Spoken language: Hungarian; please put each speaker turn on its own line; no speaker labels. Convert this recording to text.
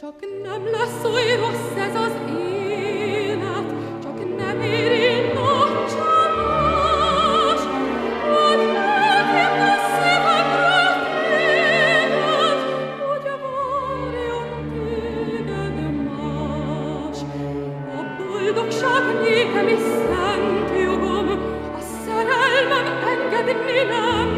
Csak nem lesz oly rossz ez az élet, csak nem éri nagy csalás. Hogy felkém a szívemre téged, hogy várjon téged más. A boldogság nékem is szent jogom, a szerelmem engedni nem